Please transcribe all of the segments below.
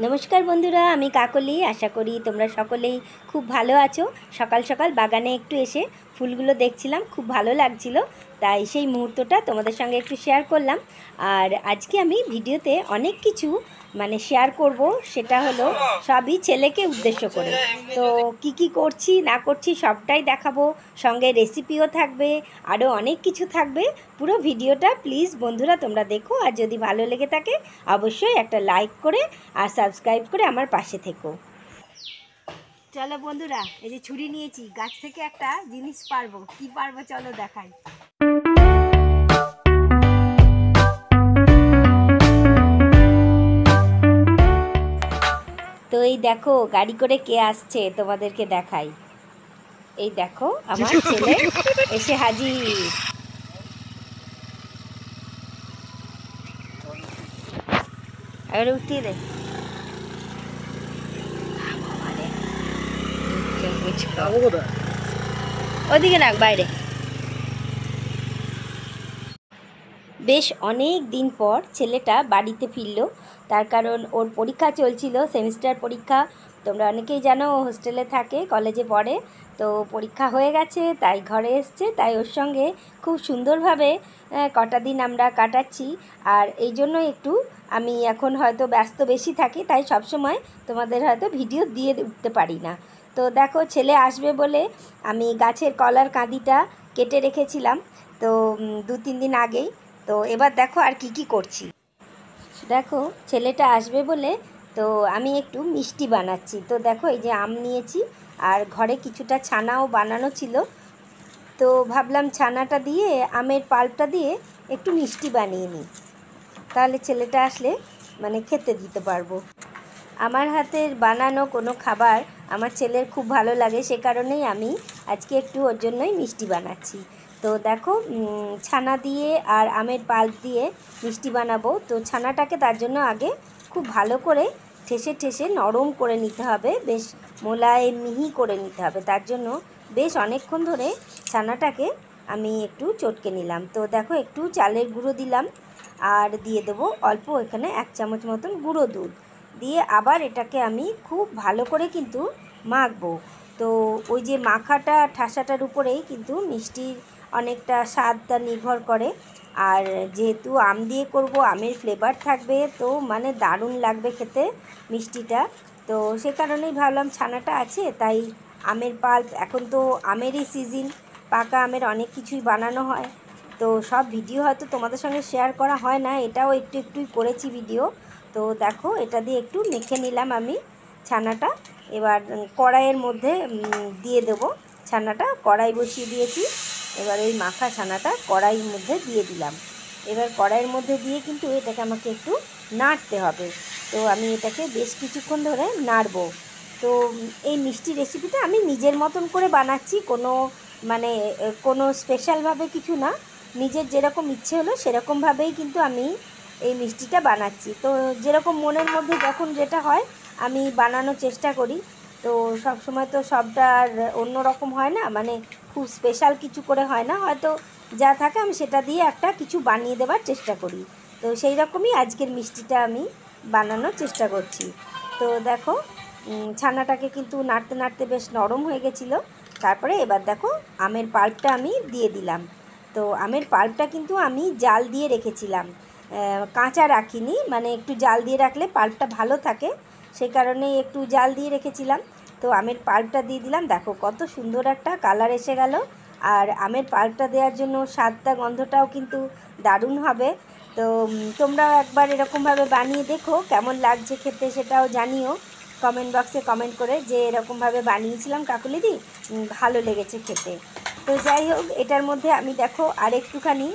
नमस्कार बंधुरा आमी काकली आशा करी तोमरा सकलेई खूब भालो आछो। सकाल सकाल बागाने एकटू एसे फुलगुलो देखछिलाम, खूब भालो लागछिलो, ताई सेई मुहूर्तटा तोमादेर संगे एकटू शेयार करलाम। और आजके आमी भिडियोते अनेक किछु माने शेयार करब, सेटा हलो सबई छेलेके उद्देश्य करे। तो की करछि ना करछि सबटाई देखाबो, संगे रेसिपिओ थाकबे, आरो अनेक किछु थाकबे। पुरो भिडियोटा प्लिज बंधुरा तोमरा देखो, और यदि भालो लेगे थाके अवश्यई एकटा लाइक करे और सबस्क्राइब करे आमार पाशे थेको। चलो बंधुरा এই যে ছুরি নিয়েছি, গাছ থেকে একটা জিনিস পারবো, কি পারবো চলো দেখাই। তো এই দেখো গাড়ি করে কে আসছে তোমাদেরকে দেখাই। এই দেখো আমার ছেলে এসে হাজির। আর উঠিয়ে দে, ওদিকে রাখ বাইরে। বেশ অনেক দিন পর ছেলেটা বাড়িতে ফিরলো, তার কারণ ওর পরীক্ষা চলছিল, সেমিস্টার পরীক্ষা। তোমরা অনেকেই জানো ও হোস্টেলে থাকে, কলেজে পড়ে। তো পরীক্ষা হয়ে গেছে তাই ঘরে এসছে, তাই ওর সঙ্গে খুব সুন্দরভাবে কটা দিন আমরা কাটাচ্ছি। আর এই জন্য একটু আমি এখন হয়তো ব্যস্ত বেশি থাকি, তাই সবসময় তোমাদের হয়তো ভিডিও দিয়ে উঠতে পারি না। তো দেখো ছেলে আসবে বলে আমি গাছের কলার কাঁদিটা কেটে রেখেছিলাম, তো 2-3 দিন আগেই। তো এবার দেখো আর কি করছি। দেখো ছেলেটা আসবে বলে তো আমি একটু মিষ্টি বানাচ্ছি। তো দেখো এই যে আম নিয়েছি, আর ঘরে কিছুটা ছানাও বানানো ছিল, তো ভাবলাম ছানাটা দিয়ে আমের পাল্পটা দিয়ে একটু মিষ্টি বানিয়ে নিই, তাহলে ছেলেটা আসলে মানে খেতে দিতে পারবো। আমার হাতের বানানো কোনো খাবার আমার ছেলের খুব ভালো লাগে, সে কারণেই আমি আজকে একটু ওর জন্যই মিষ্টি বানাচ্ছি। তো দেখো ছানা দিয়ে আর আমের পাল্প দিয়ে মিষ্টি বানাবো। তো ছানাটাকে তার জন্য আগে খুব ভালো করে ঠেসে ঠেসে নরম করে নিতে হবে, বেশ মোলায়েম মিহি করে নিতে হবে। তার জন্য বেশ অনেকক্ষণ ধরে ছানাটাকে আমি একটু চটকে নিলাম। তো দেখো একটু চালের গুঁড়ো দিলাম, আর দিয়ে দেবো অল্প এখানে 1 চামচ মতন গুঁড়ো দুধ দিয়ে আবার এটাকে আমি খুব ভালো করে কিন্তু মাখবো। তো ওই যে মাখাটা ঠাসাটার উপরেই কিন্তু মিষ্টির অনেকটা স্বাদটা নির্ভর করে। আর যেহেতু আম দিয়ে করব, আমের ফ্লেভার থাকবে, তো মানে দারুণ লাগবে খেতে মিষ্টিটা। তো সে কারণেই ভাবলাম ছানাটা আছে তাই আমের পাল্প, এখন তো আমেরই সিজন, পাকা আমের অনেক কিছুই বানানো হয়। তো সব ভিডিও হয়তো তোমাদের সঙ্গে শেয়ার করা হয় না, এটাও একটুই করেছি ভিডিও। তো দেখো এটা দিয়ে একটু মেখে নিলাম আমি ছানাটা। এবার কড়াইয়ের মধ্যে দিয়ে দেবো ছানাটা, কড়াই বসিয়ে দিয়েছি। এবার ওই মাখা ছানাটা কড়াইয়ের মধ্যে দিয়ে দিলাম। এবার কড়াইয়ের মধ্যে দিয়ে কিন্তু এটাকে আমাকে একটু নাড়তে হবে। তো আমি এটাকে বেশ কিছুক্ষণ ধরে নাড়বো। তো এই মিষ্টি রেসিপিটা আমি নিজের মতন করে বানাচ্ছি, কোনো স্পেশালভাবে কিছু না, নিজের যেরকম ইচ্ছে হলো সেরকমভাবেই কিন্তু আমি এই মিষ্টিটা বানাচ্ছি। তো যেরকম মনের মধ্যে যখন যেটা হয় আমি বানানোর চেষ্টা করি। তো সব সময় তো সবটা আর অন্য রকম হয় না, মানে খুব স্পেশাল কিছু করে হয় না, হয়তো যা থাকে আমি সেটা দিয়ে একটা কিছু বানিয়ে দেওয়ার চেষ্টা করি। তো সেই রকমই আজকের মিষ্টিটা আমি বানানোর চেষ্টা করছি। তো দেখো ছানাটাকে কিন্তু নাড়তে নাড়তে বেশ নরম হয়ে গেছিলো। তারপরে এবার দেখো আমের পাল্পটা আমি দিয়ে দিলাম। তো আমের পাল্পটা কিন্তু আমি জাল দিয়ে রেখেছিলাম, কাঁচা রাখিনি, মানে একটু জাল দিয়ে রাখলে পাল্পটা ভালো থাকে, সেই কারণে একটু জাল দিয়ে রেখেছিলাম। তো আমের পাল্পটা দিয়ে দিলাম, দেখো কত সুন্দর একটা কালার এসে গেল। আর আমের পাল্পটা দেওয়ার জন্য স্বাদটা গন্ধটাও কিন্তু দারুণ হবে। তো তোমরাও একবার এরকমভাবে বানিয়ে দেখো, কেমন লাগছে খেতে সেটাও জানিও কমেন্ট বক্সে কমেন্ট করে, যে এরকমভাবে বানিয়েছিলাম কাকুলিদি, ভালো লেগেছে খেতে। তো যাই হোক, এটার মধ্যে আমি দেখো আর একটুখানি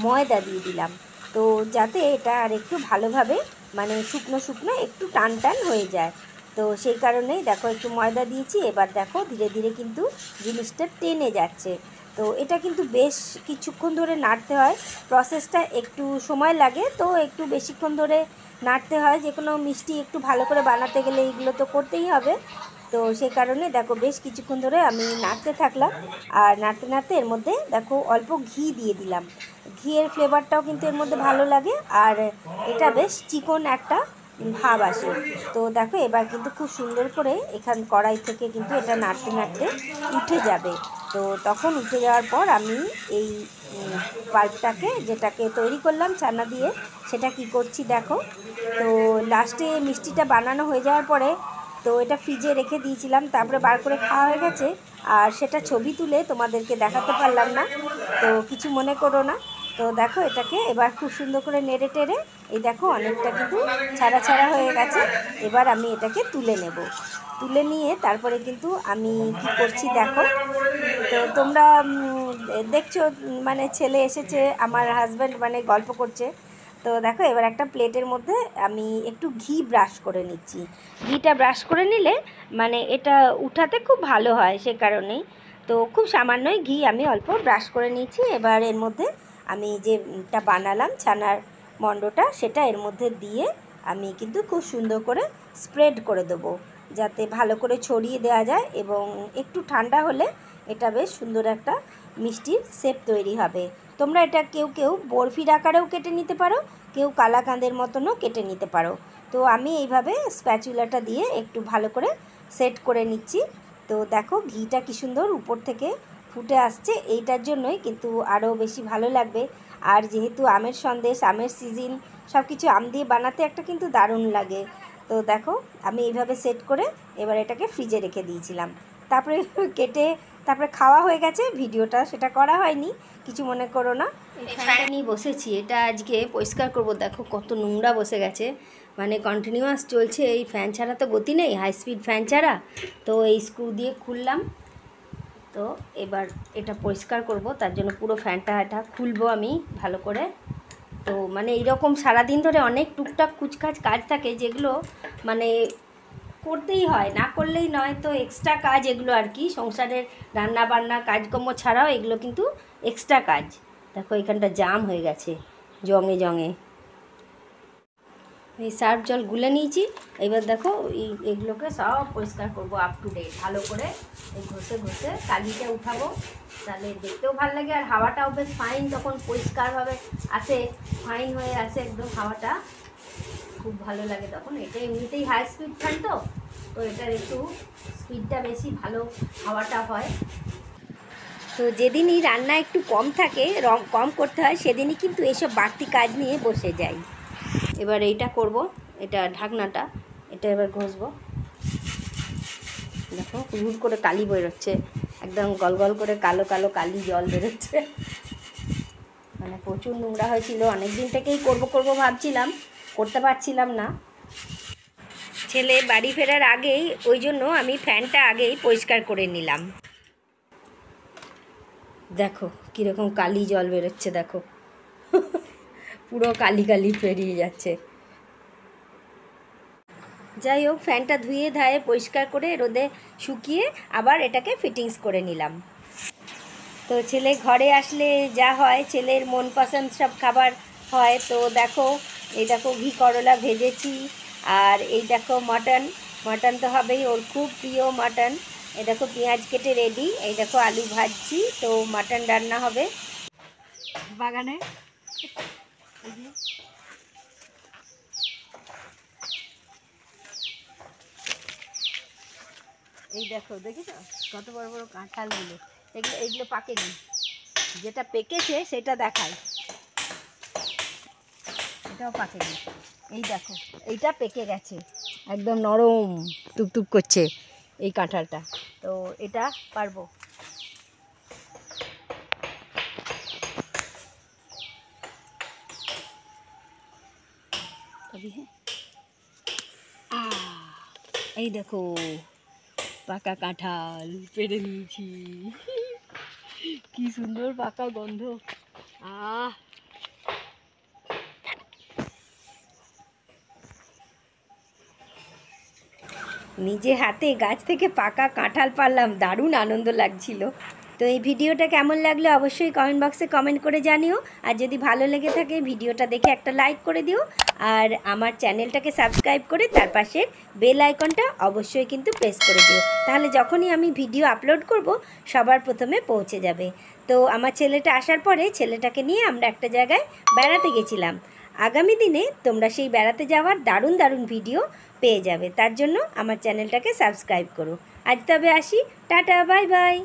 ময়দা দিয়ে দিলাম, তো যাতে এটা আর একটু ভালোভাবে মানে শুকনো শুকনো একটু টান টান হয়ে যায়। তো সেই কারণেই দেখো একটু ময়দা দিয়েছি। এবার দেখো ধীরে ধীরে কিন্তু জিনিসটা টেনে যাচ্ছে। তো এটা কিন্তু বেশ কিছুক্ষণ ধরে নাড়তে হয়, প্রসেসটা একটু সময় লাগে, তো একটু বেশিক্ষণ ধরে নাড়তে হয়। যে কোনো মিষ্টি একটু ভালো করে বানাতে গেলে এইগুলো তো করতেই হবে। তো সেই কারণে দেখো বেশ কিছুক্ষণ ধরে আমি নাড়তে থাকলাম, আর নাড়তে নাড়তে এর মধ্যে দেখো অল্প ঘি দিয়ে দিলাম। ঘিয়ের ফ্লেভারটাও কিন্তু এর মধ্যে ভালো লাগে, আর এটা বেশ চিকন একটা ভাব আসে। তো দেখো এবার কিন্তু খুব সুন্দর করে এখান কড়াই থেকে কিন্তু এটা নাড়তে নাড়তে উঠে যাবে। তো তখন উঠে যাওয়ার পর আমি এই পাল্পটাকে, যেটাকে তৈরি করলাম ছানা দিয়ে, সেটা কি করছি দেখো। তো লাস্টে মিষ্টিটা বানানো হয়ে যাওয়ার পরে তো এটা ফ্রিজে রেখে দিয়েছিলাম, তারপরে বার করে খাওয়া হয়ে গেছে। আর সেটা ছবি তুলে তোমাদেরকে দেখাতে পারলাম না, তো কিছু মনে করো না। তো দেখো এটাকে এবার খুব সুন্দর করে নেড়ে টেড়ে, এই দেখো অনেকটা কিন্তু ছাড়া ছাড়া হয়ে গেছে। এবার আমি এটাকে তুলে নেব। তুলে নিয়ে তারপরে কিন্তু আমি কি করছি দেখো। তো তোমরা দেখছো, মানে ছেলে এসেছে, আমার হাজব্যান্ড মানে গল্প করছে। তো দেখো এবার একটা প্লেটের মধ্যে আমি একটু ঘি ব্রাশ করে নিচ্ছি। ঘিটা ব্রাশ করে নিলে মানে এটা উঠাতে খুব ভালো হয়, সে কারণেই। তো খুব সামান্যই ঘি আমি অল্প ব্রাশ করে নিচ্ছি। এবার এর মধ্যে আমি যেটা বানালাম ছানার মণ্ডটা, সেটা এর মধ্যে দিয়ে আমি কিন্তু খুব সুন্দর করে স্প্রেড করে দেবো, যাতে ভালো করে ছড়িয়ে দেওয়া যায়। এবং একটু ঠান্ডা হলে এটা বেশ সুন্দর একটা মিষ্টির শেপ তৈরি হবে। তোমরা এটা কেউ কেউ বরফির আকারেও কেটে নিতে পারো, কেউ কালাকাঁদের মতনও কেটে নিতে পারো। তো আমি এইভাবে স্প্যাচুলাটা দিয়ে একটু ভালো করে সেট করে নিচ্ছি। তো দেখো ঘিটা কি সুন্দর উপর থেকে ফুটে আসছে, এইটার জন্যই কিন্তু আরও বেশি ভালো লাগবে। আর যেহেতু আমের সন্দেশ, আমের সিজন, সব কিছু আম দিয়ে বানাতে একটা কিন্তু দারুণ লাগে। তো দেখো আমি এইভাবে সেট করে এবার এটাকে ফ্রিজে রেখে দিয়েছিলাম। তারপরে কেটে তারপরে খাওয়া হয়ে গেছে, ভিডিওটা সেটা করা হয়নি, কিছু মনে করো না। ফ্যানটা নিয়ে বসেছি, এটা আজকে পরিষ্কার করব। দেখো কত নোংরা বসে গেছে, মানে কন্টিনিউয়াস চলছে, এই ফ্যান ছাড়া তো গতি নেই, হাই স্পিড ফ্যান ছাড়া। তো এই স্ক্রু দিয়ে খুললাম। তো এবার এটা পরিষ্কার করব, তার জন্য পুরো ফ্যানটা এটা খুলবো আমি ভালো করে। তো মানে এইরকম সারাদিন ধরে অনেক টুকটাক কুচকাচ কাজ থাকে, যেগুলো মানে করতেই হয়, না করলেই নয়। তো এক্সট্রা কাজ এগুলো আর কি, সংসারের রান্না বান্না কাজকর্ম ছাড়াও এগুলো কিন্তু এক্সট্রা কাজ। দেখো এখানটা জাম হয়ে গেছে জঙে জঙে। এই সার্ফ জল গুলে নিয়েছি। এবার দেখো এগুলোকে সব পরিষ্কার করবো আপ টু ডেট ভালো করে। এই ঘষে ঘষে কালিটা উঠাবো, তাহলে দেখতেও ভালো লাগে। আর হাওয়াটাও বেশ ফাইন, তখন পরিষ্কারভাবে আসে, ফাইন হয়ে আসে একদম হাওয়াটা, খুব ভালো লাগে তখন। এটা এমনিতেই হাই স্পিড ফ্যান, তো তো এটার একটু স্পিডটা বেশি, ভালো হাওয়াটা হয়। তো যেদিনই রান্না একটু কম থাকে, কম করতে হয়, সেদিনই কিন্তু এসব বাড়তি কাজ নিয়ে বসে যাই। এবার এইটা করব, এটা ঢাকনাটা, এটা এবার ঘষবো। দেখো হুড় করে কালি বেরোচ্ছে, একদম গল গল করে কালো কালো কালি জল বেরোচ্ছে, মানে প্রচুর নোংরা হয়েছিল। অনেক দিন থেকেই করব করব ভাবছিলাম, করতে পারছিলাম না। ছেলে বাড়ি ফেরার আগেই, ওই জন্য আমি ফ্যানটা আগেই পরিষ্কার করে নিলাম। দেখো কীরকম কালি জল বেরোচ্ছে, দেখো পুরো কালি কালি বেরিয়ে যাচ্ছে। যাই হোক, ফ্যানটা ধুয়ে ধায়ে পরিষ্কার করে রোদে শুকিয়ে আবার এটাকে ফিটিংস করে নিলাম। তো ছেলে ঘরে আসলে যা হয়, ছেলের মন পছন্দ সব খাবার হয়। তো দেখো এই দেখো ঘি করলা ভেজেছি, আর এই দেখো মাটন, মাটন তো হবেই, ওর খুব প্রিয় মাটন। এই দেখো পেঁয়াজ কেটে রেডি, এই দেখো আলু ভাজছি, তো মাটন রান্না হবে বাগানে। এই দেখো, দেখেছো কত বড় বড় কাঁঠালগুলো, এইগুলো পাকেনি, যেটা পেকেছে সেটা দেখায়, এটাও পাকেনি। এই দেখো এইটা পেকে গেছে, একদম নরম টুকটুক করছে এই কাঁঠালটা। তো এটা পারবো। এই দেখো পাকা কাঁঠাল পেড়ে নিয়েছি, কি সুন্দর পাকা গন্ধ। নিজে হাতে গাছ থেকে পাকা কাঁঠাল পারলাম, দারুণ আনন্দ লাগছিল। তো এই ভিডিওটা কেমন লাগলো অবশ্যই কমেন্ট বক্সে কমেন্ট করে জানিও। আর যদি ভালো লেগে থাকে ভিডিওটা দেখে একটা লাইক করে দিও, আর আমার চ্যানেলটাকে সাবস্ক্রাইব করে তার পাশের বেল আইকনটা অবশ্যই কিন্তু প্রেস করে দিও, তাহলে যখনই আমি ভিডিও আপলোড করব সবার প্রথমে পৌঁছে যাবে। তো আমার ছেলেটা আসার পরে ছেলেটাকে নিয়ে আমরা একটা জায়গায় বেড়াতে গেছিলাম। আগামী দিনে তোমরা সেই বেড়াতে যাওয়ার দারুণ দারুণ ভিডিও পেয়ে যাবে। তার জন্য আমার চ্যানেলটাকে সাবস্ক্রাইব করো। আজ তবে আসি, টাটা, বাই বাই।